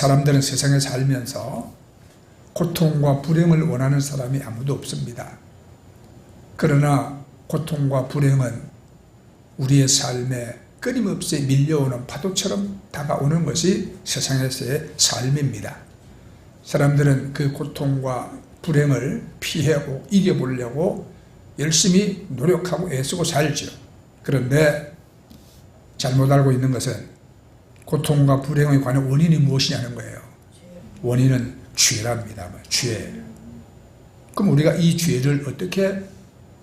사람들은 세상에 살면서 고통과 불행을 원하는 사람이 아무도 없습니다. 그러나 고통과 불행은 우리의 삶에 끊임없이 밀려오는 파도처럼 다가오는 것이 세상에서의 삶입니다. 사람들은 그 고통과 불행을 피하고 이겨보려고 열심히 노력하고 애쓰고 살죠. 그런데 잘못 알고 있는 것은 고통과 불행에 관한 원인이 무엇이냐는 거예요. 원인은 죄랍니다. 죄. 그럼 우리가 이 죄를 어떻게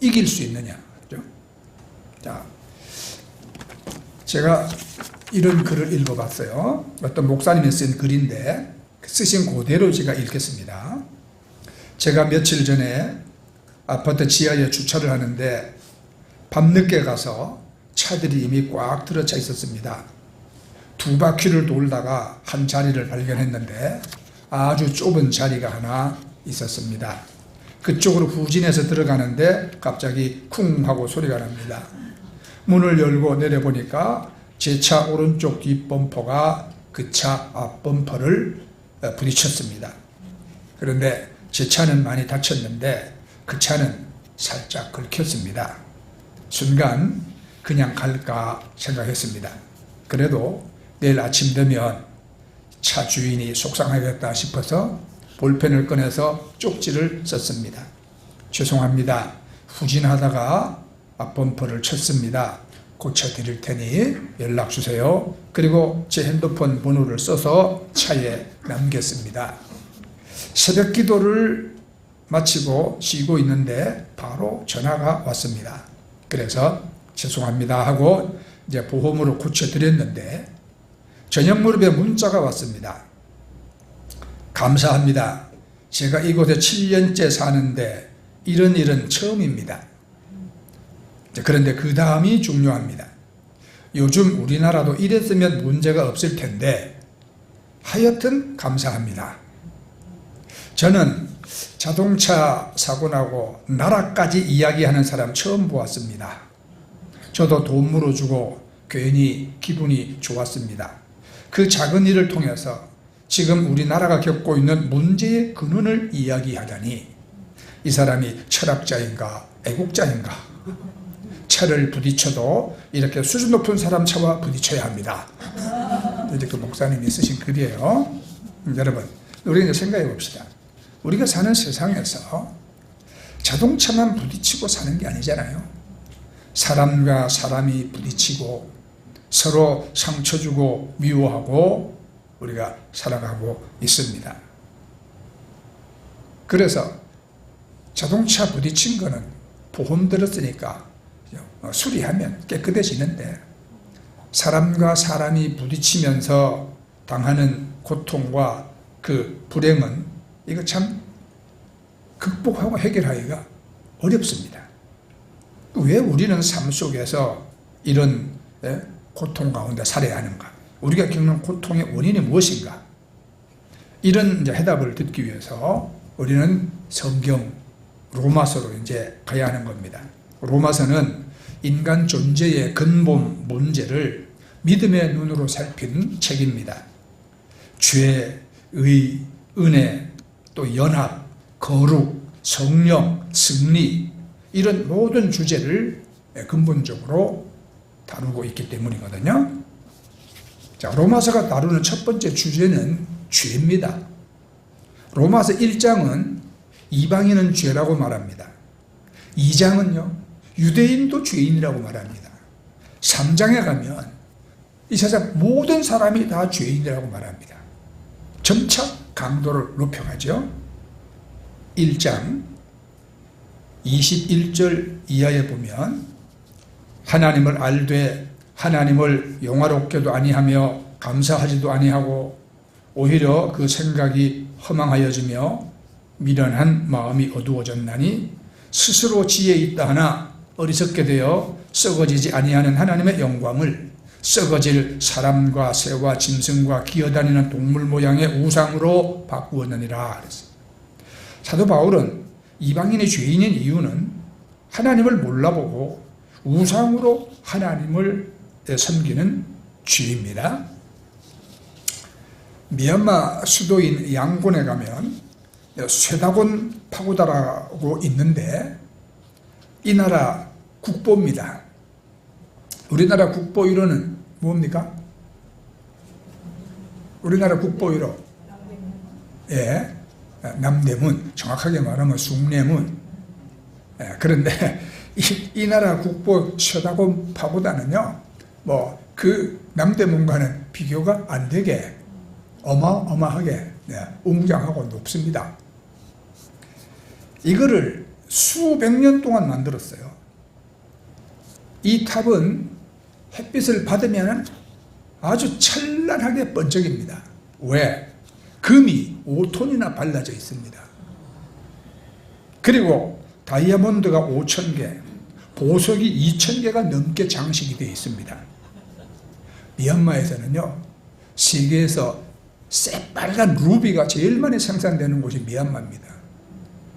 이길 수 있느냐. 그렇죠? 자, 제가 이런 글을 읽어봤어요. 어떤 목사님이 쓴 글인데 쓰신 그대로 제가 읽겠습니다. 제가 며칠 전에 아파트 지하에 주차를 하는데 밤늦게 가서 차들이 이미 꽉 들어차 있었습니다. 2바퀴를 돌다가 한 자리를 발견했는데 아주 좁은 자리가 하나 있었습니다. 그쪽으로 후진해서 들어가는데 갑자기 쿵 하고 소리가 납니다. 문을 열고 내려보니까 제 차 오른쪽 뒷범퍼가 그 차 앞범퍼를 부딪혔습니다. 그런데 제 차는 많이 다쳤는데 그 차는 살짝 긁혔습니다. 순간 그냥 갈까 생각했습니다. 그래도 내일 아침 되면 차 주인이 속상하겠다 싶어서 볼펜을 꺼내서 쪽지를 썼습니다. 죄송합니다. 후진하다가 앞범퍼를 쳤습니다. 고쳐드릴 테니 연락주세요. 그리고 제 핸드폰 번호를 써서 차에 남겼습니다. 새벽 기도를 마치고 쉬고 있는데 바로 전화가 왔습니다. 그래서 죄송합니다 하고 이제 보험으로 고쳐드렸는데 저녁 무렵에 문자가 왔습니다. 감사합니다. 제가 이곳에 7년째 사는데 이런 일은 처음입니다. 그런데 그 다음이 중요합니다. 요즘 우리나라도 이랬으면 문제가 없을 텐데 하여튼 감사합니다. 저는 자동차 사고나고 나라까지 이야기하는 사람 처음 보았습니다. 저도 돈 물어주고 괜히 기분이 좋았습니다. 그 작은 일을 통해서 지금 우리나라가 겪고 있는 문제의 근원을 이야기하다니 이 사람이 철학자인가 애국자인가. 차를 부딪혀도 이렇게 수준 높은 사람 차와 부딪혀야 합니다. 이제 그 목사님이 쓰신 글이에요. 여러분, 우리 이제 생각해 봅시다. 우리가 사는 세상에서 자동차만 부딪히고 사는 게 아니잖아요. 사람과 사람이 부딪히고 서로 상처 주고 미워하고 우리가 살아가고 있습니다. 그래서 자동차 부딪힌 거는 보험 들었으니까 수리하면 깨끗해지는데 사람과 사람이 부딪히면서 당하는 고통과 그 불행은 이거 참 극복하고 해결하기가 어렵습니다. 왜 우리는 삶 속에서 이런 고통 가운데 살아야 하는가? 우리가 겪는 고통의 원인이 무엇인가? 이런 이제 해답을 듣기 위해서 우리는 성경 로마서로 이제 가야 하는 겁니다. 로마서는 인간 존재의 근본 문제를 믿음의 눈으로 살핀 책입니다. 죄, 의, 은혜, 또 연합, 거룩, 성령, 승리 이런 모든 주제를 근본적으로 다루고 있기 때문이거든요. 자, 로마서가 다루는 첫 번째 주제는 죄입니다. 로마서 1장은 이방인은 죄라고 말합니다. 2장은요, 유대인도 죄인이라고 말합니다. 3장에 가면 이 세상 모든 사람이 다 죄인이라고 말합니다. 점차 강도를 높여가죠. 1장 21절 이하에 보면 하나님을 알되 하나님을 영화롭게도 아니하며 감사하지도 아니하고 오히려 그 생각이 허망하여지며 미련한 마음이 어두워졌나니 스스로 지혜 있다 하나 어리석게 되어 썩어지지 아니하는 하나님의 영광을 썩어질 사람과 새와 짐승과 기어다니는 동물 모양의 우상으로 바꾸었느니라 그랬어요. 사도 바울은 이방인의 죄인인 이유는 하나님을 몰라보고 우상으로 하나님을 섬기는 죄입니다. 미얀마 수도인 양곤에 가면 쇠다곤 파고다라고 있는데 이 나라 국보입니다. 우리나라 국보 1호는 뭡니까? 우리나라 국보 1호. 예, 남대문, 정확하게 말하면 숭례문. 예, 그런데 이 나라 국보 쇠다곤 파고다는요, 뭐 그 남대문과는 비교가 안 되게 어마어마하게 웅장하고 높습니다. 이거를 수백 년 동안 만들었어요. 이 탑은 햇빛을 받으면 아주 찬란하게 번쩍입니다. 왜? 금이 5톤이나 발라져 있습니다. 그리고 다이아몬드가 5,000개, 보석이 2,000개가 넘게 장식이 되어 있습니다. 미얀마에서는요, 세계에서 새빨간 루비가 제일 많이 생산되는 곳이 미얀마입니다.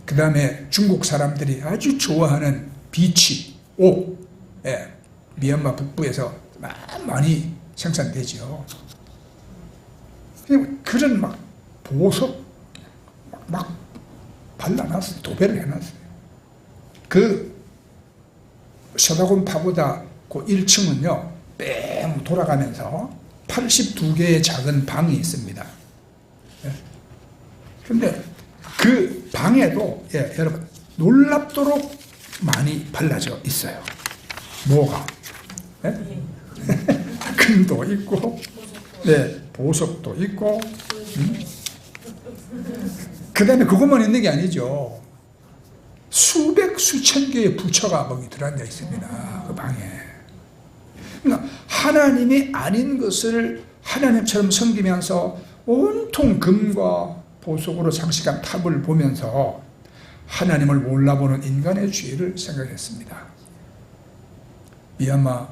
그 다음에 중국 사람들이 아주 좋아하는 비치, 옥, 예, 미얀마 북부에서 많이 생산되죠. 그런 막 보석 막 발라놨어요. 도배를 해놨어요. 그 쇠다곤 파고다 그 1층은요, 뺑 돌아가면서 82개의 작은 방이 있습니다. 그런데 그 방에도, 예, 여러분, 놀랍도록 많이 발라져 있어요. 뭐가? 예? 금도 있고, 네, 보석도 있고, 그 다음에 그것만 있는 게 아니죠. 수백, 수천 개의 부처가 거기 들어앉아 있습니다. 그 방에. 그러니까 하나님이 아닌 것을 하나님처럼 섬기면서 온통 금과 보석으로 장식한 탑을 보면서 하나님을 몰라보는 인간의 죄를 생각했습니다. 미얀마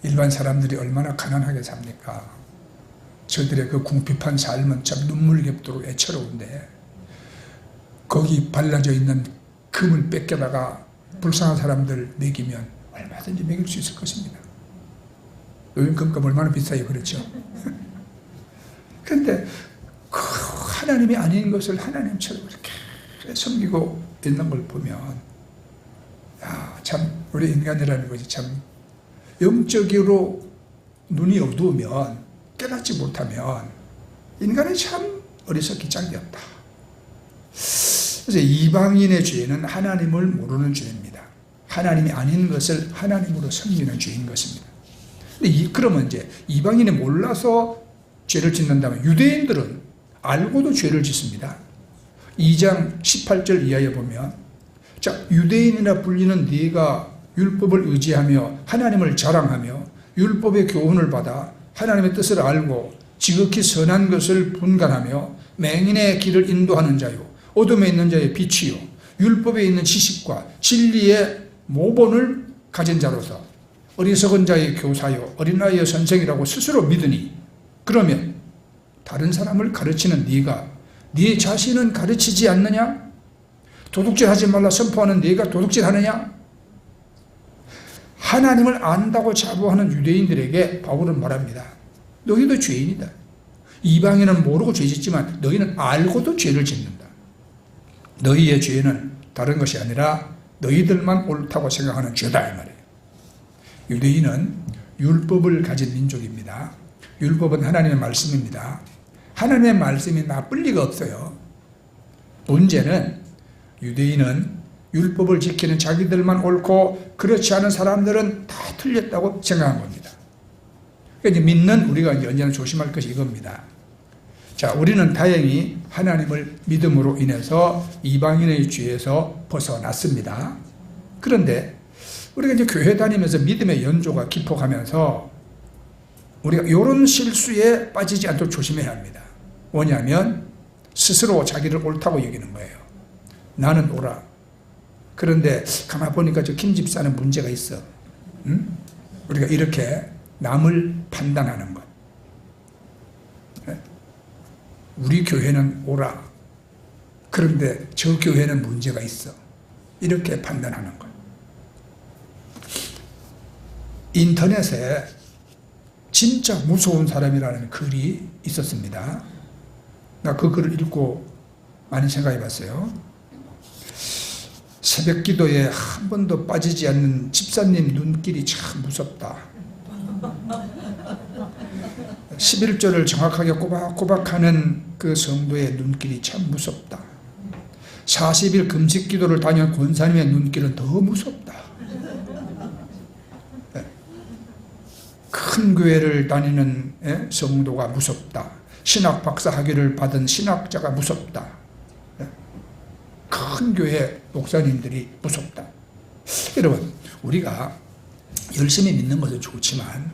일반 사람들이 얼마나 가난하게 삽니까? 저들의 그 궁핍한 삶은 참 눈물겹도록 애처로운데, 거기 발라져 있는 금을 뺏겨다가 불쌍한 사람들 먹이면 얼마든지 먹일 수 있을 것입니다. 요즘 금값 얼마나 비싸요, 그렇죠? 그런데 그 하나님이 아닌 것을 하나님처럼 이렇게 섬기고 있는 걸 보면, 야, 참 우리 인간이라는 것이 참 영적으로 눈이 어두우면, 깨닫지 못하면 인간은 참 어리석기 짝이 없다. 그래서 이방인의 죄는 하나님을 모르는 죄입니다. 하나님이 아닌 것을 하나님으로 섬기는 죄인 것입니다. 근데 그러면 이제 이방인이 몰라서 죄를 짓는다면, 유대인들은 알고도 죄를 짓습니다. 2장 18절 이하에 보면, 자, 유대인이라 불리는 네가 율법을 의지하며 하나님을 자랑하며 율법의 교훈을 받아 하나님의 뜻을 알고 지극히 선한 것을 분간하며 맹인의 길을 인도하는 자요, 어둠에 있는 자의 빛이요, 율법에 있는 지식과 진리의 모본을 가진 자로서 어리석은 자의 교사요 어린아이의 선생이라고 스스로 믿으니, 그러면 다른 사람을 가르치는 네가 네 자신은 가르치지 않느냐? 도둑질하지 말라 선포하는 네가 도둑질하느냐? 하나님을 안다고 자부하는 유대인들에게 바울은 말합니다. 너희도 죄인이다. 이방인은 모르고 죄 짓지만 너희는 알고도 죄를 짓는다. 너희의 죄는 다른 것이 아니라 너희들만 옳다고 생각하는 죄다, 이 말이에요. 유대인은 율법을 가진 민족입니다. 율법은 하나님의 말씀입니다. 하나님의 말씀이 나쁠 리가 없어요. 문제는 유대인은 율법을 지키는 자기들만 옳고 그렇지 않은 사람들은 다 틀렸다고 생각한 겁니다. 그러니까 믿는 우리가 언제나 조심할 것이 이겁니다. 자, 우리는 다행히 하나님을 믿음으로 인해서 이방인의 죄에서 벗어났습니다. 그런데 우리가 이제 교회 다니면서 믿음의 연조가 깊어가면서 우리가 이런 실수에 빠지지 않도록 조심해야 합니다. 뭐냐면 스스로 자기를 옳다고 여기는 거예요. 나는 옳아. 그런데 가만 보니까 저 김 집사는 문제가 있어. 응? 우리가 이렇게 남을 판단하는 것. 우리 교회는 옳아. 그런데 저 교회는 문제가 있어. 이렇게 판단하는 것. 인터넷에 진짜 무서운 사람이라는 글이 있었습니다. 나 그 글을 읽고 많이 생각해 봤어요. 새벽 기도에 한 번도 빠지지 않는 집사님 눈길이 참 무섭다. 11조를 정확하게 꼬박꼬박 하는 그 성도의 눈길이 참 무섭다. 40일 금식 기도를 다니는 권사님의 눈길은 더 무섭다. 큰 교회를 다니는 성도가 무섭다. 신학 박사 학위를 받은 신학자가 무섭다. 큰 교회 목사님들이 무섭다. 여러분, 우리가 열심히 믿는 것은 좋지만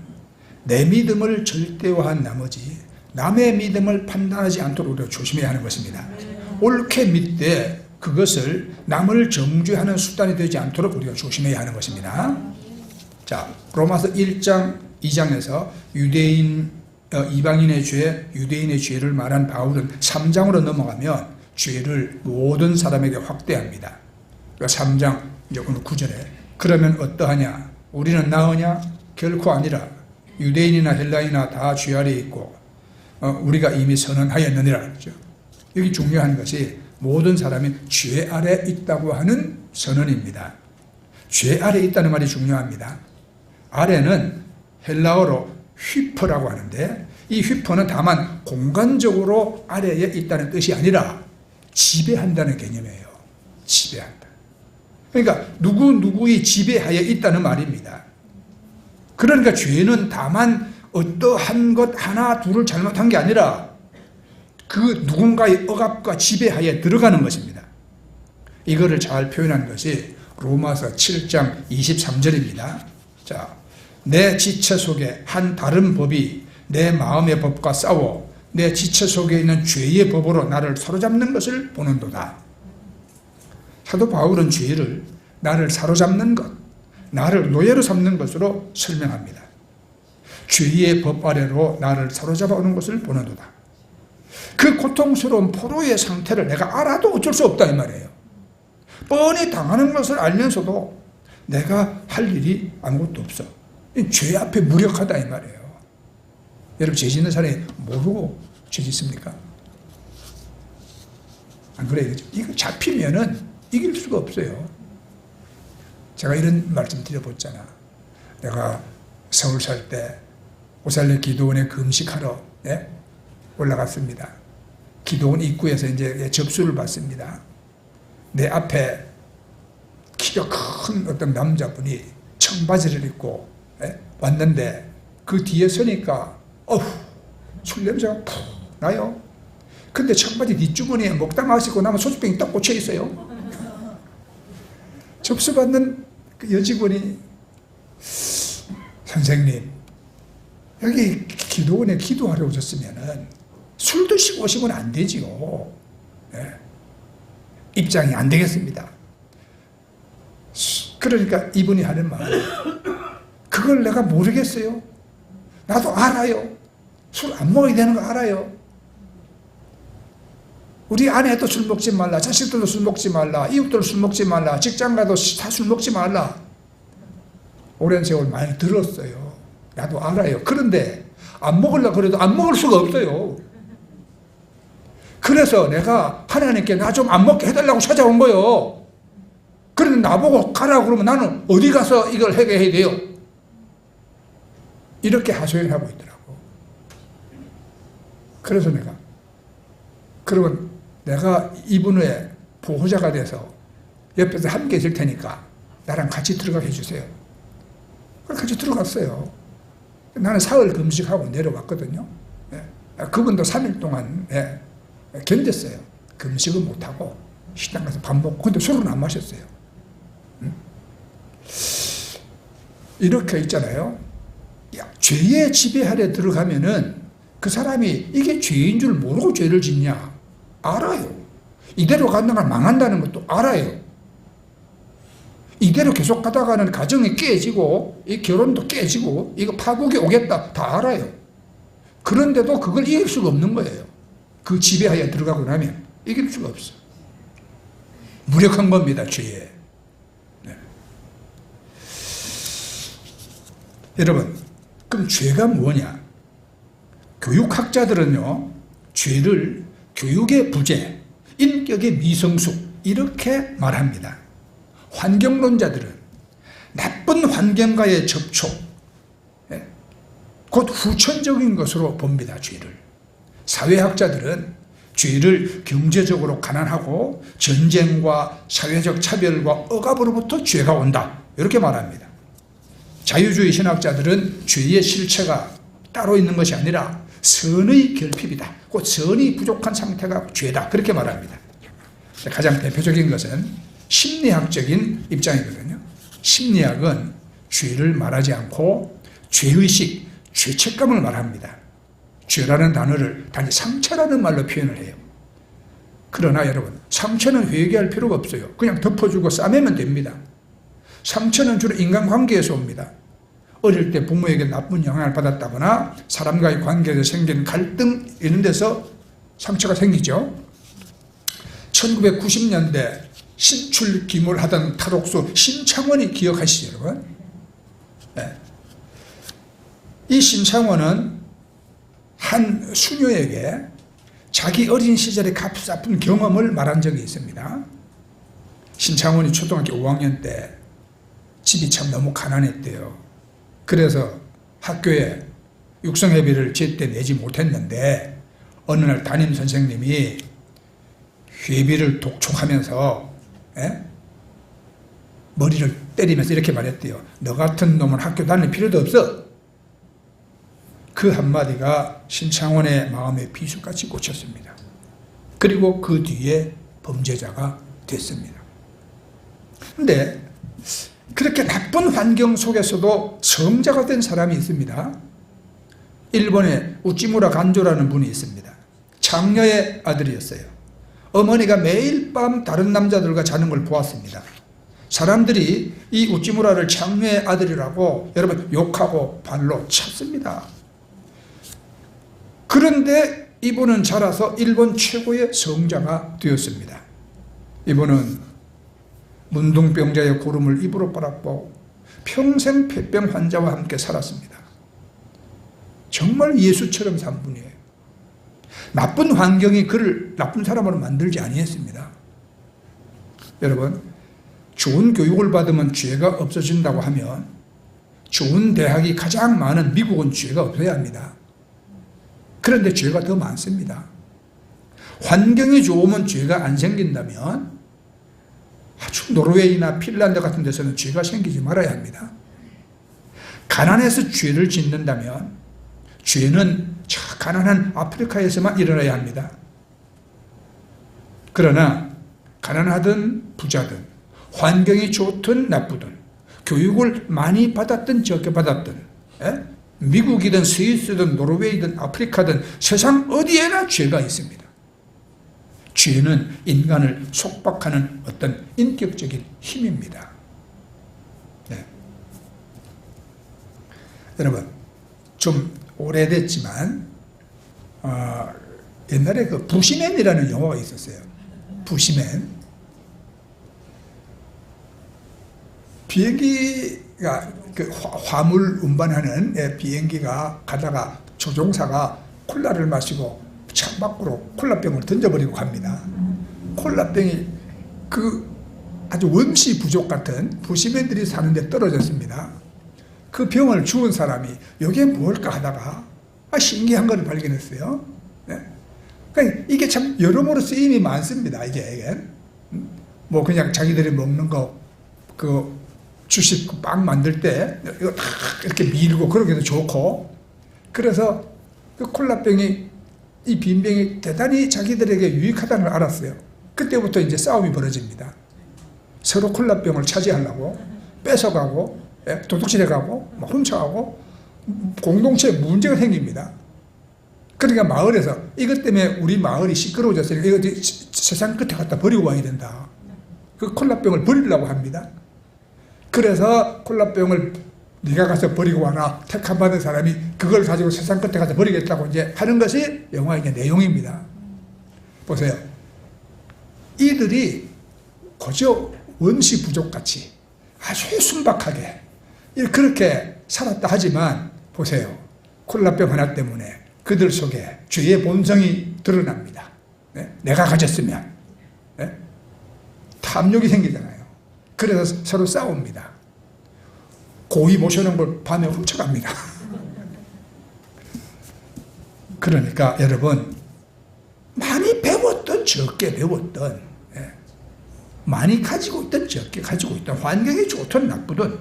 내 믿음을 절대화한 나머지 남의 믿음을 판단하지 않도록 우리가 조심해야 하는 것입니다. 옳게 믿되 그것을 남을 정죄하는 수단이 되지 않도록 우리가 조심해야 하는 것입니다. 자, 로마서 1장 2장에서 이방인의 죄, 유대인의 죄를 말한 바울은 3장으로 넘어가면 죄를 모든 사람에게 확대합니다. 그러니까 3장 이제 오늘 9절에 그러면 어떠하냐? 우리는 나으냐? 결코 아니라 유대인이나 헬라인이나 다 죄 아래에 있고 우리가 이미 선언하였느니라 그러죠. 여기 중요한 것이 모든 사람이 죄 아래 있다고 하는 선언입니다. 죄 아래 있다는 말이 중요합니다. 아래는 헬라어로 휘퍼라고 하는데 이 휘퍼는 다만 공간적으로 아래에 있다는 뜻이 아니라 지배한다는 개념이에요. 지배한다. 그러니까 누구의 지배하에 있다는 말입니다. 그러니까 죄는 다만 어떠한 것 하나 둘을 잘못한 게 아니라 그 누군가의 억압과 지배하에 들어가는 것입니다. 이거를 잘 표현한 것이 로마서 7장 23절입니다. 자, 내 지체 속에 한 다른 법이 내 마음의 법과 싸워 내 지체 속에 있는 죄의 법으로 나를 사로잡는 것을 보는도다. 사도 바울은 죄를 나를 사로잡는 것, 나를 노예로 삼는 것으로 설명합니다. 죄의 법 아래로 나를 사로잡아 오는 것을 보는도다. 그 고통스러운 포로의 상태를 내가 알아도 어쩔 수 없다 이 말이에요. 뻔히 당하는 것을 알면서도 내가 할 일이 아무것도 없어. 죄 앞에 무력하다 이 말이에요. 여러분, 죄 짓는 사람이 모르고 죄 짓습니까? 안 그래요? 이거 잡히면은 이길 수가 없어요. 제가 이런 말씀 드려봤잖아. 내가 서울 살 때 오살레 기도원에 금식하러 올라갔습니다. 기도원 입구에서 이제 접수를 받습니다. 내 앞에 키가 큰 어떤 남자분이 청바지를 입고 왔는데 그 뒤에 서니까 술 냄새가 푹 나요. 근데 청바지 뒷주머니에 먹다 마시고 나면 소주병이 딱 꽂혀 있어요. 접수받는 그 여직원이 선생님, 여기 기도원에 기도하러 오셨으면은 술 드시고 오시면 안 되지요. 입장이 안 되겠습니다. 그러니까 이분이 하는 말, 그걸 내가 모르겠어요. 나도 알아요. 술 안 먹어야 되는 거 알아요. 우리 아내도 술 먹지 말라, 자식들도 술 먹지 말라, 이웃들도 술 먹지 말라, 직장 가도 다 술 먹지 말라. 오랜 세월 많이 들었어요. 나도 알아요. 그런데 안 먹으려고 그래도 안 먹을 수가 없어요. 그래서 내가 하나님께 나 좀 안 먹게 해달라고 찾아온 거예요. 그런데 나보고 가라고 그러면 나는 어디 가서 이걸 하게 해야 돼요? 이렇게 하소연하고 있더라고. 그래서 내가, 그러면 내가 이분의 보호자가 돼서 옆에서 함께 있을 테니까 나랑 같이 들어가게 해주세요. 같이 들어갔어요. 나는 사흘 금식하고 내려왔거든요. 그분도 3일 동안 견뎠어요. 금식은 못하고 식당 가서 밥 먹고. 근데 술은 안 마셨어요. 이렇게 있잖아요. 죄의 지배 아래 들어가면은 그 사람이 이게 죄인 줄 모르고 죄를 짓냐? 알아요. 이대로 간다면 망한다는 것도 알아요. 이대로 계속 가다가는 가정이 깨지고 이 결혼도 깨지고 이거 파국이 오겠다 다 알아요. 그런데도 그걸 이길 수가 없는 거예요. 그 지배하에 들어가고 나면 이길 수가 없어. 무력한 겁니다, 죄에. 여러분, 그럼 죄가 뭐냐? 교육학자들은요, 죄를 교육의 부재, 인격의 미성숙 이렇게 말합니다. 환경론자들은 나쁜 환경과의 접촉, 곧 후천적인 것으로 봅니다. 죄를. 사회학자들은 죄를 경제적으로 가난하고 전쟁과 사회적 차별과 억압으로부터 죄가 온다, 이렇게 말합니다. 자유주의 신학자들은 죄의 실체가 따로 있는 것이 아니라 선의 결핍이다, 곧 선이 부족한 상태가 죄다, 그렇게 말합니다. 가장 대표적인 것은 심리학적인 입장이거든요. 심리학은 죄를 말하지 않고 죄의식, 죄책감을 말합니다. 죄라는 단어를 단지 상처라는 말로 표현을 해요. 그러나 여러분, 상처는 회개할 필요가 없어요. 그냥 덮어주고 싸매면 됩니다. 상처는 주로 인간관계에서 옵니다. 어릴 때 부모에게 나쁜 영향을 받았다거나 사람과의 관계에서 생긴 갈등, 이런 데서 상처가 생기죠. 1990년대 신출귀몰 하던 탈옥수 신창원이 기억하시죠, 여러분? 네. 이 신창원은 한 수녀에게 자기 어린 시절의 값아픈 경험을 말한 적이 있습니다. 신창원이 초등학교 5학년 때 집이 참 너무 가난했대요. 그래서 학교에 육성회비를 제때 내지 못했는데 어느 날 담임 선생님이 회비를 독촉하면서 머리를 때리면서 이렇게 말했대요. 너 같은 놈은 학교 다닐 필요도 없어. 그 한마디가 신창원의 마음에 비수같이 꽂혔습니다. 그리고 그 뒤에 범죄자가 됐습니다. 그런데 그렇게 나쁜 환경 속에서도 성자가 된 사람이 있습니다. 일본에 우찌무라 간조라는 분이 있습니다. 장녀의 아들이었어요. 어머니가 매일 밤 다른 남자들과 자는 걸 보았습니다. 사람들이 이 우찌무라를 장녀의 아들이라고 여러분 욕하고 발로 찼습니다. 그런데 이분은 자라서 일본 최고의 성자가 되었습니다. 이분은 문둥병자의 고름을 입으로 빨았고 평생 폐병 환자와 함께 살았습니다. 정말 예수처럼 산 분이에요. 나쁜 환경이 그를 나쁜 사람으로 만들지 아니했습니다. 여러분, 좋은 교육을 받으면 죄가 없어진다고 하면 좋은 대학이 가장 많은 미국은 죄가 없어야 합니다. 그런데 죄가 더 많습니다. 환경이 좋으면 죄가 안 생긴다면 아주 노르웨이나 핀란드 같은 데서는 죄가 생기지 말아야 합니다. 가난해서 죄를 짓는다면 죄는 가난한 아프리카에서만 일어나야 합니다. 그러나 가난하든 부자든 환경이 좋든 나쁘든 교육을 많이 받았든 적게 받았든 미국이든 스위스든 노르웨이든 아프리카든 세상 어디에나 죄가 있습니다. 죄는 인간을 속박하는 어떤 인격적인 힘입니다. 네. 여러분, 좀 오래됐지만 옛날에 그 부시맨이라는 영화가 있었어요. 부시맨. 비행기가 그 화물 운반하는 비행기가 가다가 조종사가 콜라를 마시고 창밖으로 콜라병을 던져버리고 갑니다. 콜라병이 그 아주 원시 부족 같은 부시맨들이 사는데 떨어졌습니다. 그 병을 주운 사람이 이게 뭘까 하다가 신기한 걸 발견했어요. 네? 그러니까 이게 참 여러모로 쓰임이 많습니다. 이게 뭐 그냥 자기들이 먹는 거 그 주식 빵 만들 때 이거 다 이렇게 밀고 그러기도 좋고, 그래서 그 콜라병이 이 빈병이 대단히 자기들에게 유익하다는 걸 알았어요. 그때부터 이제 싸움이 벌어집니다. 서로 콜라병을 차지하려고 뺏어가고 도둑질해 가고 훔쳐가고 공동체에 문제가 생깁니다. 그러니까 마을에서 이것 때문에 우리 마을이 시끄러워졌으니까 이거 세상 끝에 갖다 버리고 와야 된다. 그 콜라병을 버리려고 합니다. 그래서 콜라병을 네가 가서 버리고 와라. 택함받은 사람이 그걸 가지고 세상 끝에 가서 버리겠다고 이제 하는 것이 영화의 내용입니다. 보세요. 이들이 그저 원시 부족같이 아주 순박하게 그렇게 살았다 하지만 보세요. 콜라병 하나 때문에 그들 속에 죄의 본성이 드러납니다. 네? 내가 가졌으면. 네? 탐욕이 생기잖아요. 그래서 서로 싸웁니다. 고이 모셔놓은 걸 밤에 훔쳐갑니다. 그러니까 여러분, 많이 배웠든 적게 배웠든, 많이 가지고 있든 적게 가지고 있든, 환경이 좋든 나쁘든,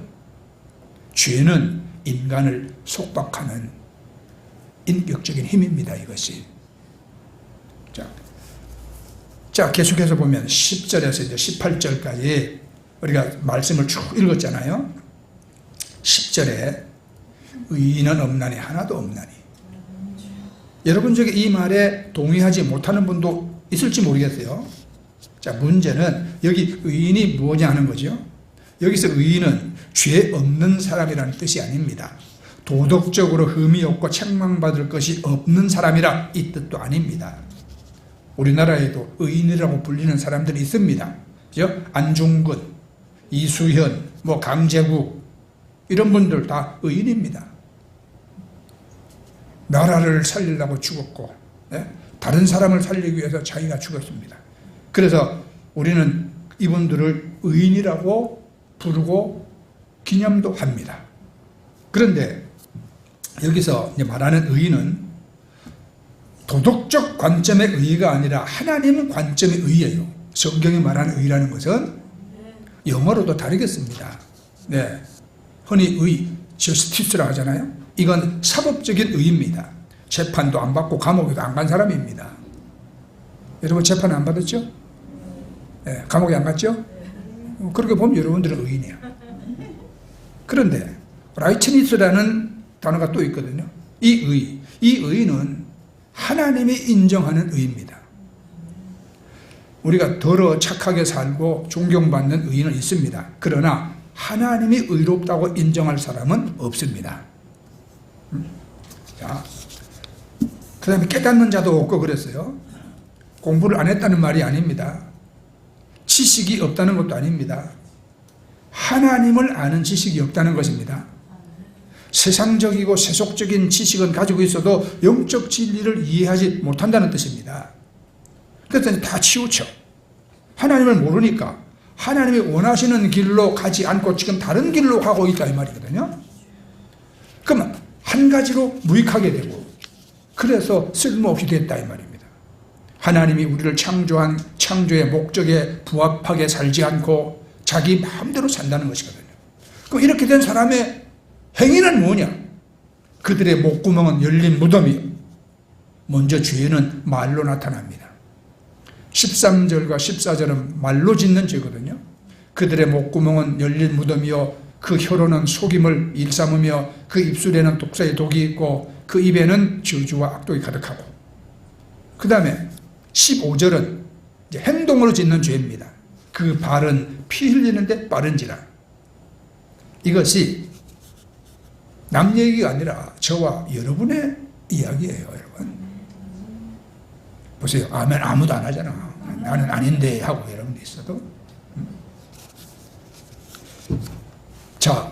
죄는 인간을 속박하는 인격적인 힘입니다. 이것이. 자, 계속해서 보면 10절에서 이제 18절까지 우리가 말씀을 쭉 읽었잖아요. 10절에 의인은 없나니 하나도 없나니. 여러분 중에 이 말에 동의하지 못하는 분도 있을지 모르겠어요. 자, 문제는 여기 의인이 뭐냐 하는 거죠. 여기서 의인은 죄 없는 사람이라는 뜻이 아닙니다. 도덕적으로 흠이 없고 책망받을 것이 없는 사람이라 이 뜻도 아닙니다. 우리나라에도 의인이라고 불리는 사람들이 있습니다. 그죠? 안중근, 이수현, 강제국 이런 분들 다 의인입니다. 나라를 살리려고 죽었고, 다른 사람을 살리기 위해서 자기가 죽었습니다. 그래서 우리는 이분들을 의인이라고 부르고 기념도 합니다. 그런데 여기서 이제 말하는 의인은 도덕적 관점의 의의가 아니라 하나님 관점의 의의예요. 성경이 말하는 의의라는 것은 영어로도 다르겠습니다. 네, 흔히 justice라고 하잖아요. 이건 사법적인 의의입니다. 재판도 안 받고 감옥에도 안 간 사람입니다. 여러분 재판 안 받았죠? 네, 감옥에 안 갔죠? 그렇게 보면 여러분들은 의인이에요. 그런데 righteousness라는 단어가 또 있거든요. 이 의의는 하나님이 인정하는 의의입니다. 우리가 더러 착하게 살고 존경받는 의의는 있습니다. 그러나 하나님이 의롭다고 인정할 사람은 없습니다. 자, 그 다음에 깨닫는 자도 없고 그랬어요. 공부를 안 했다는 말이 아닙니다. 지식이 없다는 것도 아닙니다. 하나님을 아는 지식이 없다는 것입니다. 세상적이고 세속적인 지식은 가지고 있어도 영적 진리를 이해하지 못한다는 뜻입니다. 그래서 다 치우쳐. 하나님을 모르니까 하나님이 원하시는 길로 가지 않고 지금 다른 길로 가고 있다 이 말이거든요. 그러면 한 가지로 무익하게 되고 그래서 쓸모없이 됐다 이 말입니다. 하나님이 우리를 창조한 창조의 목적에 부합하게 살지 않고 자기 마음대로 산다는 것이거든요. 그럼 이렇게 된 사람의 행위는 뭐냐? 그들의 목구멍은 열린 무덤이요. 먼저 죄는 말로 나타납니다. 13절과 14절은 말로 짓는 죄거든요. 그들의 목구멍은 열린 무덤이요 그 혀로는 속임을 일삼으며 그 입술에는 독사의 독이 있고 그 입에는 저주와 악독이 가득하고. 그 다음에 15절은 이제 행동으로 짓는 죄입니다. 그 발은 피 흘리는데 빠른지라. 이것이 남 얘기가 아니라 저와 여러분의 이야기예요. 여러분 보세요. 아멘 아무도 안 하잖아. 나는 아닌데 하고 여러분도 있어도. 자,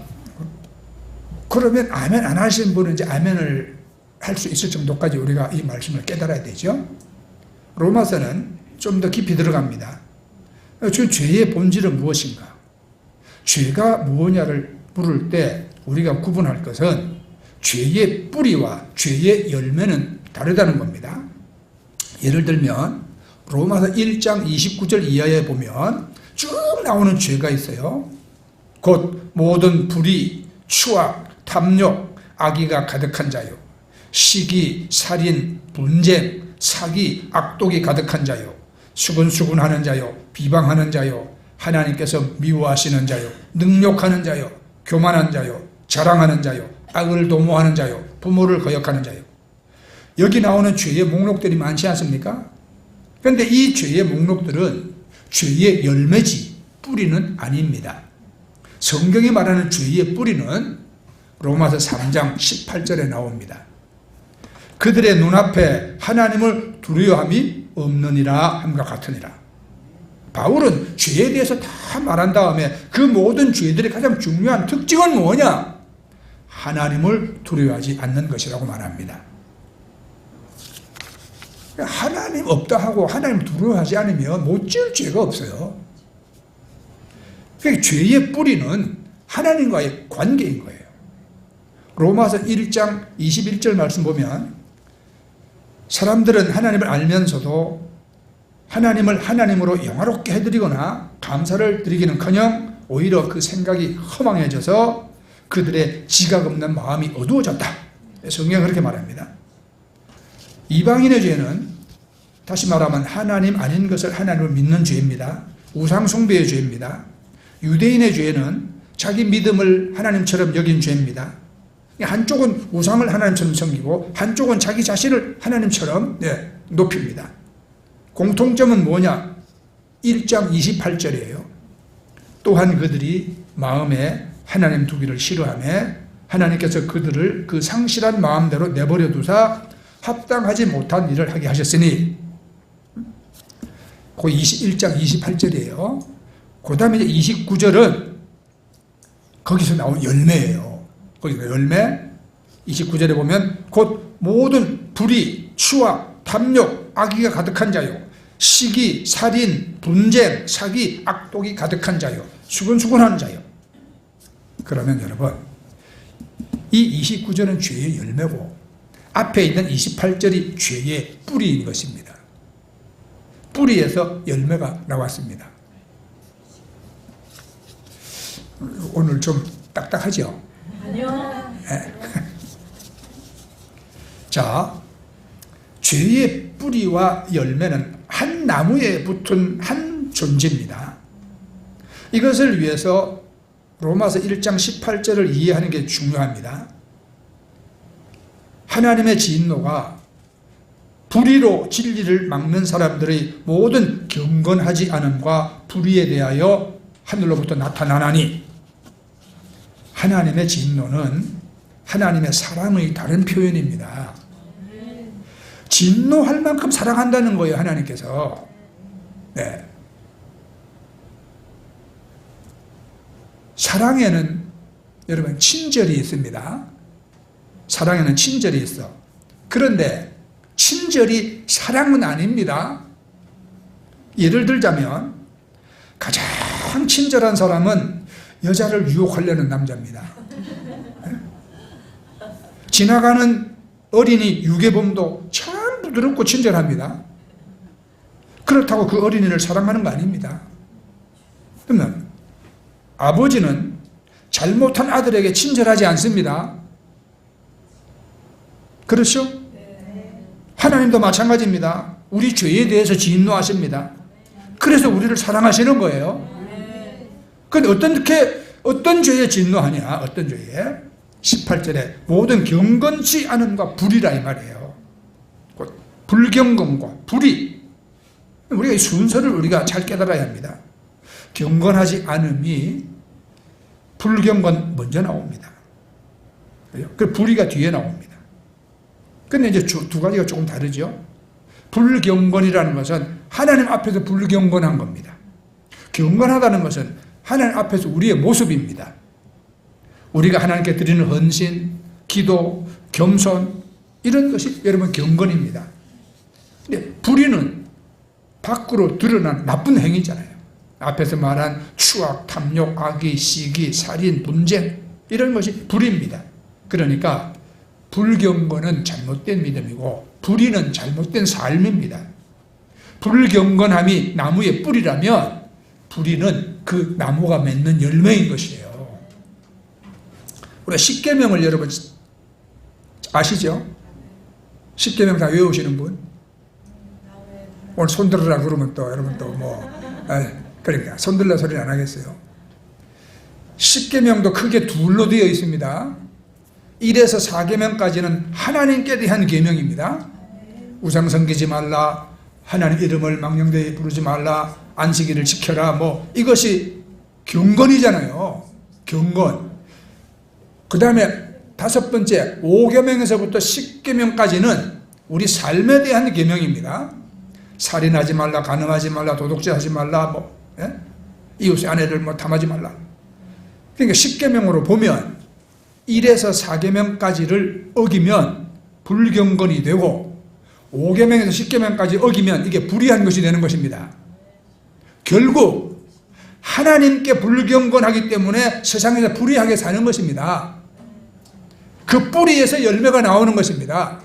그러면 아멘 안 하신 분은 이제 아멘을 할 수 있을 정도까지 우리가 이 말씀을 깨달아야 되죠. 로마서는 좀 더 깊이 들어갑니다. 죄의 본질은 무엇인가? 죄가 무엇냐를 물을 때 우리가 구분할 것은 죄의 뿌리와 죄의 열매는 다르다는 겁니다. 예를 들면 로마서 1장 29절 이하에 보면 쭉 나오는 죄가 있어요. 곧 모든 불의, 추악, 탐욕, 악의가 가득한 자요. 시기, 살인, 분쟁, 사기, 악독이 가득한 자요. 수근수근하는 자요. 비방하는 자요. 하나님께서 미워하시는 자요. 능욕하는 자요. 교만한 자요. 자랑하는 자요. 악을 도모하는 자요. 부모를 거역하는 자요. 여기 나오는 죄의 목록들이 많지 않습니까? 그런데 이 죄의 목록들은 죄의 열매지 뿌리는 아닙니다. 성경이 말하는 죄의 뿌리는 로마서 3장 18절에 나옵니다. 그들의 눈앞에 하나님을 두려워함이 없느니라 함과 같으니라. 바울은 죄에 대해서 다 말한 다음에 그 모든 죄들의 가장 중요한 특징은 뭐냐? 하나님을 두려워하지 않는 것이라고 말합니다. 하나님 없다 하고 하나님 두려워하지 않으면 못 지을 죄가 없어요. 그러니까 죄의 뿌리는 하나님과의 관계인 거예요. 로마서 1장 21절 말씀 보면 사람들은 하나님을 알면서도 하나님을 하나님으로 영화롭게 해드리거나 감사를 드리기는커녕 오히려 그 생각이 허망해져서 그들의 지각 없는 마음이 어두워졌다. 성경은 그렇게 말합니다. 이방인의 죄는 다시 말하면 하나님 아닌 것을 하나님을 믿는 죄입니다. 우상 숭배의 죄입니다. 유대인의 죄는 자기 믿음을 하나님처럼 여긴 죄입니다. 한쪽은 우상을 하나님처럼 섬기고 한쪽은 자기 자신을 하나님처럼 높입니다. 공통점은 뭐냐? 1장 28절이에요. 또한 그들이 마음에 하나님 두기를 싫어하며 하나님께서 그들을 그 상실한 마음대로 내버려 두사 합당하지 못한 일을 하게 하셨으니, 그 21장 28절이에요. 그 다음에 이제 29절은 거기서 나온 열매예요. 거기가 열매. 29절에 보면 곧 모든 불의, 추악, 탐욕, 악의가 가득한 자요, 시기, 살인, 분쟁, 사기, 악독이 가득한 자요, 수근수근한 자요. 그러면 여러분, 이 29절은 죄의 열매고 앞에 있는 28절이 죄의 뿌리인 것입니다. 뿌리에서 열매가 나왔습니다. 오늘 좀 딱딱하죠? 아니요. 네. 자, 죄의 뿌리와 열매는 한 나무에 붙은 한 존재입니다. 이것을 위해서 로마서 1장 18절을 이해하는 게 중요합니다. 하나님의 진노가 불의로 진리를 막는 사람들의 모든 경건하지 않음과 불의에 대하여 하늘로부터 나타나나니, 하나님의 진노는 하나님의 사랑의 다른 표현입니다. 진노할 만큼 사랑한다는 거예요, 하나님께서. 네. 사랑에는 여러분 친절이 있습니다. 사랑에는 친절이 있어. 그런데 친절이 사랑은 아닙니다. 예를 들자면 가장 친절한 사람은 여자를 유혹하려는 남자입니다. 지나가는 어린이 유괴범도 참 부드럽고 친절합니다. 그렇다고 그 어린이를 사랑하는 거 아닙니다. 그러면 아버지는 잘못한 아들에게 친절하지 않습니다. 그렇죠? 하나님도 마찬가지입니다. 우리 죄에 대해서 진노하십니다. 그래서 우리를 사랑하시는 거예요. 그런데 어떤 죄에 진노하냐? 어떤 죄에? 18절에 모든 경건치 않음과 불의라 이 말이에요. 불경건과 불의. 우리가 이 순서를 우리가 잘 깨달아야 합니다. 경건하지 않음이 불경건 먼저 나옵니다. 그 불의가 뒤에 나옵니다. 근데 이제 두 가지가 조금 다르죠. 불경건이라는 것은 하나님 앞에서 불경건한 겁니다. 경건하다는 것은 하나님 앞에서 우리의 모습입니다. 우리가 하나님께 드리는 헌신, 기도, 겸손, 이런 것이 여러분 경건입니다. 근데 불의는 밖으로 드러난 나쁜 행위잖아요. 앞에서 말한 추악, 탐욕, 악의, 시기, 살인, 분쟁, 이런 것이 불의입니다. 그러니까 불경건은 잘못된 믿음이고 불의는 잘못된 삶입니다. 불경건함이 나무의 뿌리라면 불의는 그 나무가 맺는 열매인 것이에요. 우리가 십계명을 여러분 아시죠? 십계명 다 외우시는 분? 오늘 손들으라 그러면 또 여러분 또 그러니까 손들라 소리는 안 하겠어요. 십계명도 크게 둘로 되어 있습니다. 1에서 4계명까지는 하나님께 대한 계명입니다. 우상 섬기지 말라, 하나님 이름을 망령되이 부르지 말라, 안식일을 지켜라, 이것이 경건이잖아요. 경건. 그 다음에 5번째 5계명에서부터 10계명까지는 우리 삶에 대한 계명입니다. 살인하지 말라, 간음하지 말라, 도둑질하지 말라, 이웃의 아내를 탐하지 말라. 그러니까 10계명으로 보면 1에서 4계명까지를 어기면 불경건이 되고 5계명에서 10계명까지 어기면 이게 불의한 것이 되는 것입니다. 결국 하나님께 불경건하기 때문에 세상에서 불의하게 사는 것입니다. 그 뿌리에서 열매가 나오는 것입니다.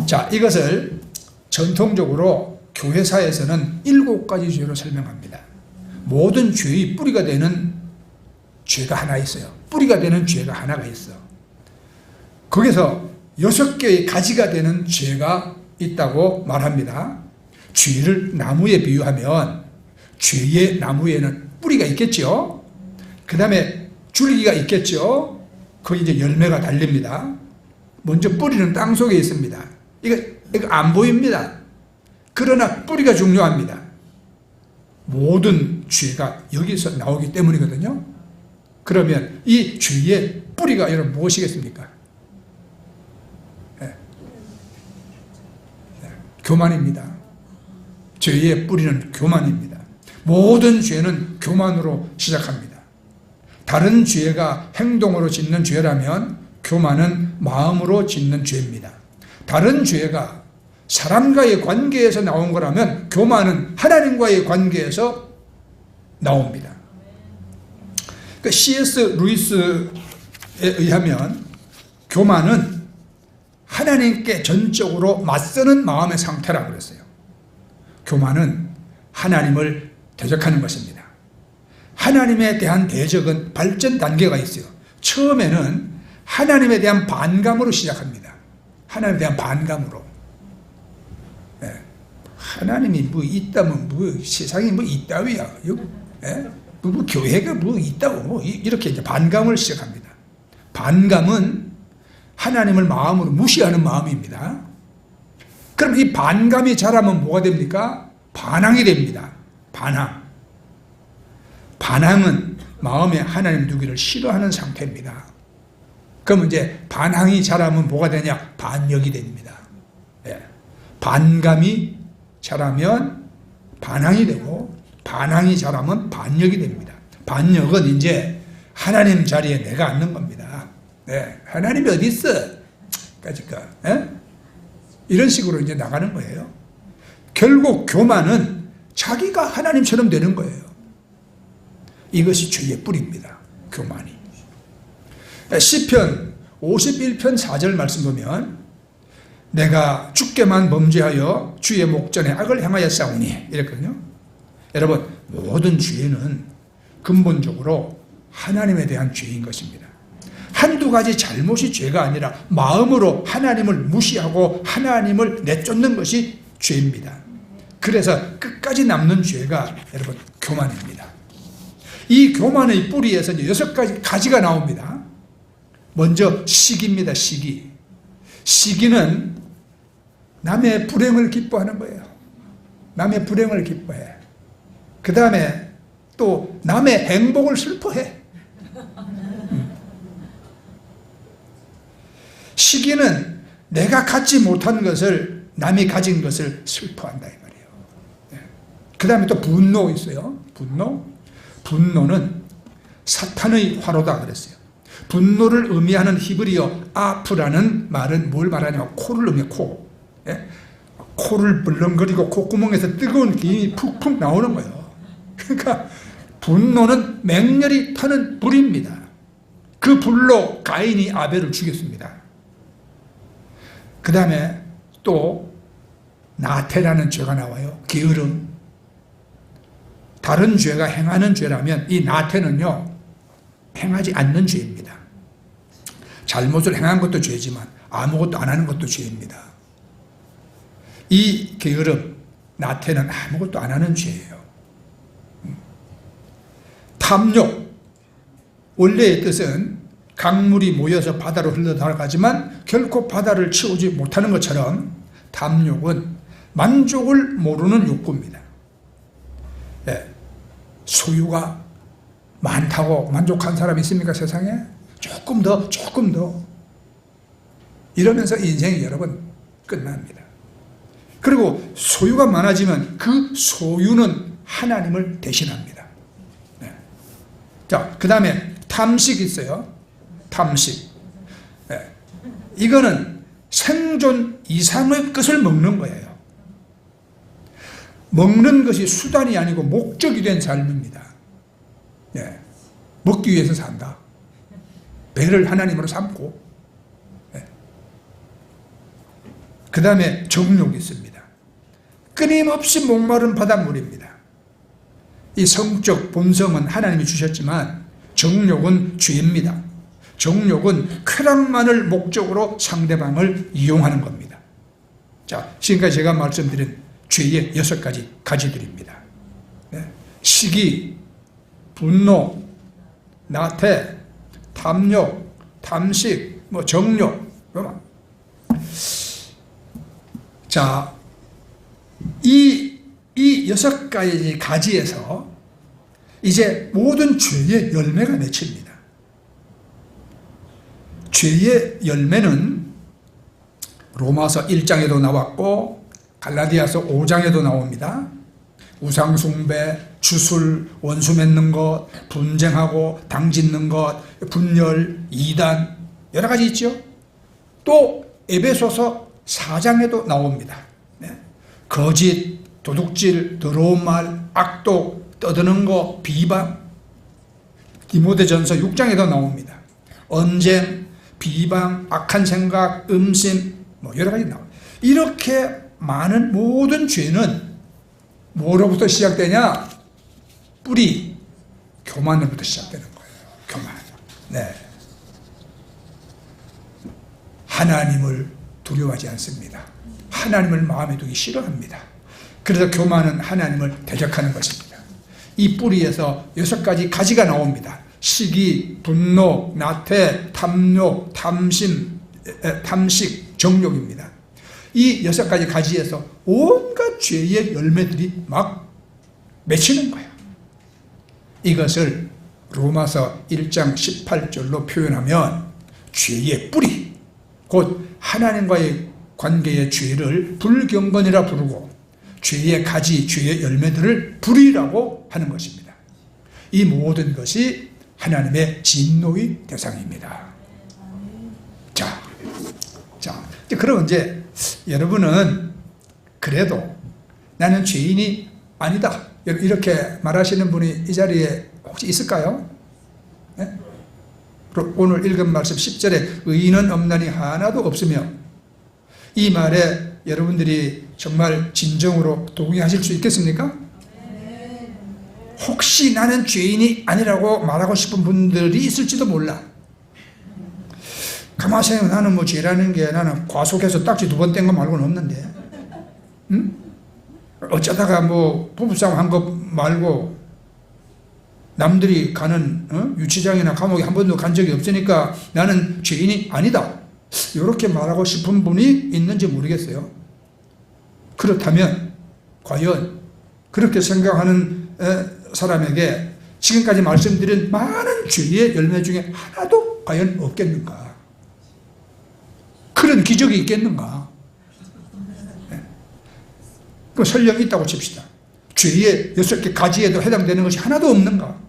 자, 이것을 전통적으로 교회사에서는 7가지 죄로 설명합니다. 모든 죄의 뿌리가 되는 죄가 하나 있어요. 뿌리가 되는 죄가 하나가 있어. 거기서 6개의 가지가 되는 죄가 있다고 말합니다. 죄를 나무에 비유하면 죄의 나무에는 뿌리가 있겠죠. 그 다음에 줄기가 있겠죠. 그 이제 열매가 달립니다. 먼저 뿌리는 땅 속에 있습니다. 이거 안 보입니다. 그러나 뿌리가 중요합니다. 모든 죄가 여기서 나오기 때문이거든요. 그러면 이 죄의 뿌리가 여러분 무엇이겠습니까? 교만입니다. 죄의 뿌리는 교만입니다. 모든 죄는 교만으로 시작합니다. 다른 죄가 행동으로 짓는 죄라면 교만은 마음으로 짓는 죄입니다. 다른 죄가 사람과의 관계에서 나온 거라면 교만은 하나님과의 관계에서 나옵니다. C.S. 루이스에 의하면 교만은 하나님께 전적으로 맞서는 마음의 상태라고 그랬어요. 교만은 하나님을 대적하는 것입니다. 하나님에 대한 대적은 발전 단계가 있어요. 처음에는 하나님에 대한 반감으로 시작합니다. 하나님에 대한 반감으로. 네. 하나님이 뭐 있다면 뭐 세상에 뭐 있다위야. 네? 뭐 교회가 뭐 있다고 뭐 이렇게 이제 반감을 시작합니다. 반감은 하나님을 마음으로 무시하는 마음입니다. 그럼 이 반감이 자라면 뭐가 됩니까? 반항이 됩니다. 반항. 반항은 마음에 하나님 두기를 싫어하는 상태입니다. 그럼 이제 반항이 자라면 뭐가 되냐? 반역이 됩니다. 예. 반감이 자라면 반항이 되고 반항이 자라면 반역이 됩니다. 반역은 이제 하나님 자리에 내가 앉는 겁니다. 네. 하나님이 어디 있어? 까짓까. 예? 이런 식으로 이제 나가는 거예요. 결국 교만은 자기가 하나님처럼 되는 거예요. 이것이 죄의 뿌리입니다. 교만이. 시편 51편 4절 말씀 보면 내가 주께만 범죄하여 주의 목전에 악을 행하여 싸우니 이랬거든요. 여러분 모든 죄는 근본적으로 하나님에 대한 죄인 것입니다. 한두 가지 잘못이 죄가 아니라 마음으로 하나님을 무시하고 하나님을 내쫓는 것이 죄입니다. 그래서 끝까지 남는 죄가 여러분 교만입니다. 이 교만의 뿌리에서 이제 6가지가 나옵니다. 먼저 시기입니다. 시기. 시기는 남의 불행을 기뻐하는 거예요. 남의 불행을 기뻐해. 그 다음에 또 남의 행복을 슬퍼해. 시기는 내가 갖지 못한 것을 남이 가진 것을 슬퍼한다 이 말이에요. 그 다음에 또 분노 있어요. 분노는 사탄의 화로다 그랬어요. 분노를 의미하는 히브리어 아프라는 말은 뭘 말하냐면 코를 의미해 코. 예? 코를 벌렁거리고 콧구멍에서 뜨거운 기운이 푹푹 나오는 거예요. 그러니까 분노는 맹렬히 타는 불입니다. 그 불로 가인이 아벨을 죽였습니다. 그 다음에 또 나태라는 죄가 나와요. 게으름. 다른 죄가 행하는 죄라면 이 나태는요 행하지 않는 죄입니다. 잘못을 행한 것도 죄지만 아무것도 안 하는 것도 죄입니다. 이 게으름, 나태는 아무것도 안 하는 죄예요. 탐욕, 원래의 뜻은 강물이 모여서 바다로 흘러나가지만 결코 바다를 채우지 못하는 것처럼 탐욕은 만족을 모르는 욕구입니다. 네. 소유가 많다고 만족한 사람 있습니까 세상에? 조금 더 이러면서 인생이 여러분 끝납니다. 그리고 소유가 많아지면 그 소유는 하나님을 대신합니다. 네. 자, 그 다음에 탐식 있어요. 탐식. 네. 이거는 생존 이상의 것을 먹는 거예요. 먹는 것이 수단이 아니고 목적이 된 삶입니다. 네. 먹기 위해서 산다. 배를 하나님으로 삼고. 네. 그 다음에 정욕이 있습니다. 끊임없이 목마른 바닷물입니다. 이 성적 본성은 하나님이 주셨지만 정욕은 죄입니다. 정욕은 쾌락만을 목적으로 상대방을 이용하는 겁니다. 자, 지금까지 제가 말씀드린 죄의 6가지 가지들입니다. 네. 시기, 분노, 나태, 탐욕, 탐식, 정욕. 자, 이 6가지 가지에서 이제 모든 죄의 열매가 맺힙니다. 죄의 열매는 로마서 1장에도 나왔고 갈라디아서 5장에도 나옵니다. 우상숭배, 주술, 원수 맺는 것, 분쟁하고 당짓는 것, 분열, 이단 여러 가지 있죠. 또 에베소서 4장에도 나옵니다. 네. 거짓, 도둑질, 더러운 말, 악독, 떠드는 거, 비방. 디모데전서 6장에도 나옵니다. 언쟁, 비방, 악한 생각, 음심 여러 가지 나옵니다. 이렇게 많은 모든 죄는 뭐로부터 시작되냐? 뿌리, 교만으로부터 시작되는 거예요. 교만. 네. 하나님을 두려워하지 않습니다. 하나님을 마음에 두기 싫어합니다. 그래서 교만은 하나님을 대적하는 것입니다. 이 뿌리에서 6가지 가지가 나옵니다. 시기, 분노, 나태, 탐욕, 탐식, 정욕입니다. 이 6가지 가지에서 온갖 죄의 열매들이 막 맺히는 거예요. 이것을 로마서 1장 18절로 표현하면 죄의 뿌리, 곧 하나님과의 관계의 죄를 불경건이라 부르고 죄의 가지, 죄의 열매들을 불이라고 하는 것입니다. 이 모든 것이 하나님의 진노의 대상입니다. 자, 그럼 이제 여러분은 그래도 나는 죄인이 아니다 이렇게 말하시는 분이 이 자리에 혹시 있을까요? 네? 오늘 읽은 말씀 10절에 의인은 없나니 하나도 없으며, 이 말에 여러분들이 정말 진정으로 동의하실 수 있겠습니까? 혹시 나는 죄인이 아니라고 말하고 싶은 분들이 있을지도 몰라. 가만히 생각해, 나는 죄라는 게 나는 과속해서 딱지 2번 뗀 거 말고는 없는데, 응? 어쩌다가 부부싸움 한 거 말고 남들이 가는 유치장이나 감옥에 한 번도 간 적이 없으니까 나는 죄인이 아니다, 이렇게 말하고 싶은 분이 있는지 모르겠어요. 그렇다면 과연 그렇게 생각하는 사람에게 지금까지 말씀드린 많은 죄의 열매 중에 하나도 과연 없겠는가? 그런 기적이 있겠는가? 그럼 설령 있다고 칩시다. 죄의 6개 가지에도 해당되는 것이 하나도 없는가?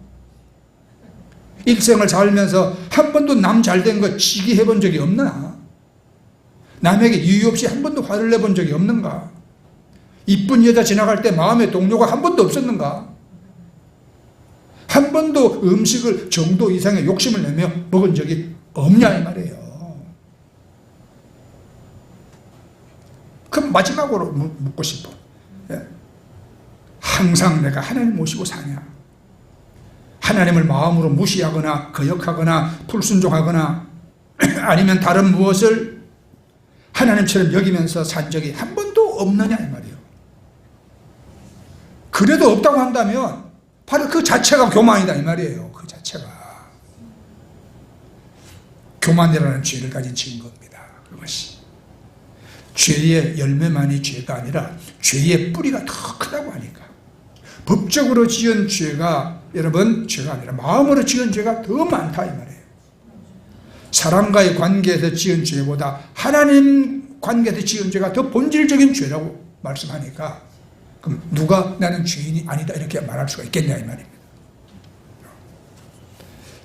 일생을 살면서 한 번도 남 잘된 거 시기해 본 적이 없나? 남에게 이유 없이 한 번도 화를 내본 적이 없는가? 이쁜 여자 지나갈 때 마음의 동료가 한 번도 없었는가? 한 번도 음식을 정도 이상의 욕심을 내며 먹은 적이 없냐 이 말이에요. 그럼 마지막으로 묻고 싶어. 항상 내가 하나님 모시고 사냐? 하나님을 마음으로 무시하거나 거역하거나 불순종하거나 아니면 다른 무엇을 하나님처럼 여기면서 산 적이 한 번도 없느냐 이 말이에요. 그래도 없다고 한다면 바로 그 자체가 교만이다 이 말이에요. 그 자체가 교만이라는 죄를 가진 증거입니다. 그것이 죄의 열매만이 죄가 아니라 죄의 뿌리가 더 크다고 하니까, 법적으로 지은 죄가 여러분 죄가 아니라 마음으로 지은 죄가 더 많다 이 말이에요. 사람과의 관계에서 지은 죄보다 하나님 관계에서 지은 죄가 더 본질적인 죄라고 말씀하니까, 그럼 누가 나는 죄인이 아니다 이렇게 말할 수가 있겠냐 이 말입니다.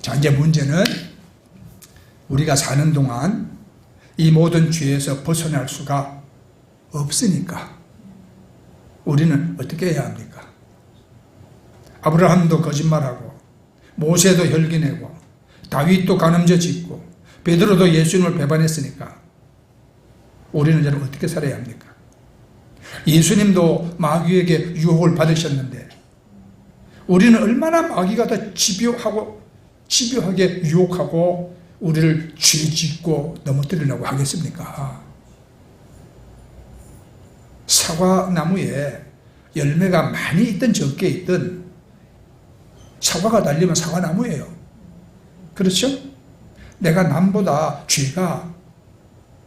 자, 이제 문제는 우리가 사는 동안 이 모든 죄에서 벗어날 수가 없으니까 우리는 어떻게 해야 합니까? 아브라함도 거짓말하고 모세도 혈기내고 다윗도 간음죄 짓고 베드로도 예수님을 배반했으니까 우리는 여러분 어떻게 살아야 합니까? 예수님도 마귀에게 유혹을 받으셨는데 우리는 얼마나 마귀가 더 집요하게 유혹하고 우리를 죄짓고 넘어뜨리려고 하겠습니까? 사과나무에 열매가 많이 있든 적게 있든 사과가 달리면 사과나무예요. 그렇죠? 내가 남보다 죄가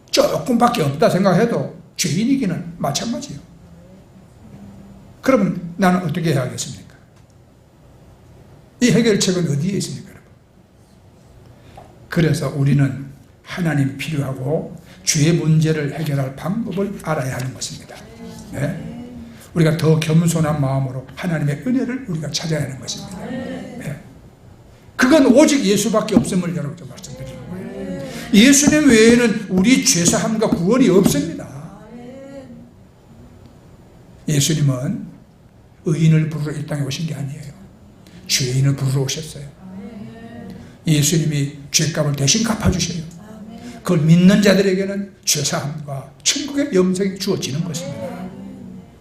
조금밖에 없다 생각해도 죄인이기는 마찬가지예요. 그러면 나는 어떻게 해야겠습니까? 이 해결책은 어디에 있습니까, 여러분? 그래서 우리는 하나님이 필요하고 죄의 문제를 해결할 방법을 알아야 하는 것입니다. 네? 우리가 더 겸손한 마음으로 하나님의 은혜를 우리가 찾아야 하는 것입니다. 네? 그건 오직 예수밖에 없음을 여러분께 말씀드리는 거예요. 예수님 외에는 우리 죄사함과 구원이 없습니다. 예수님은 의인을 부르러 이 땅에 오신 게 아니에요. 죄인을 부르러 오셨어요. 예수님이 죄값을 대신 갚아주셔요. 그걸 믿는 자들에게는 죄사함과 천국의 영생이 주어지는 것입니다.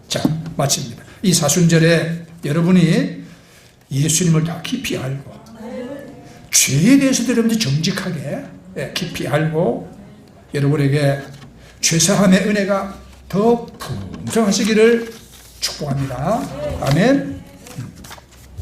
자, 마칩니다. 이 사순절에 여러분이 예수님을 더 깊이 알고 죄에 대해서도 여러분들 정직하게 깊이 알고 여러분에게 죄사함의 은혜가 더 풍성하시기를 축복합니다. 아멘.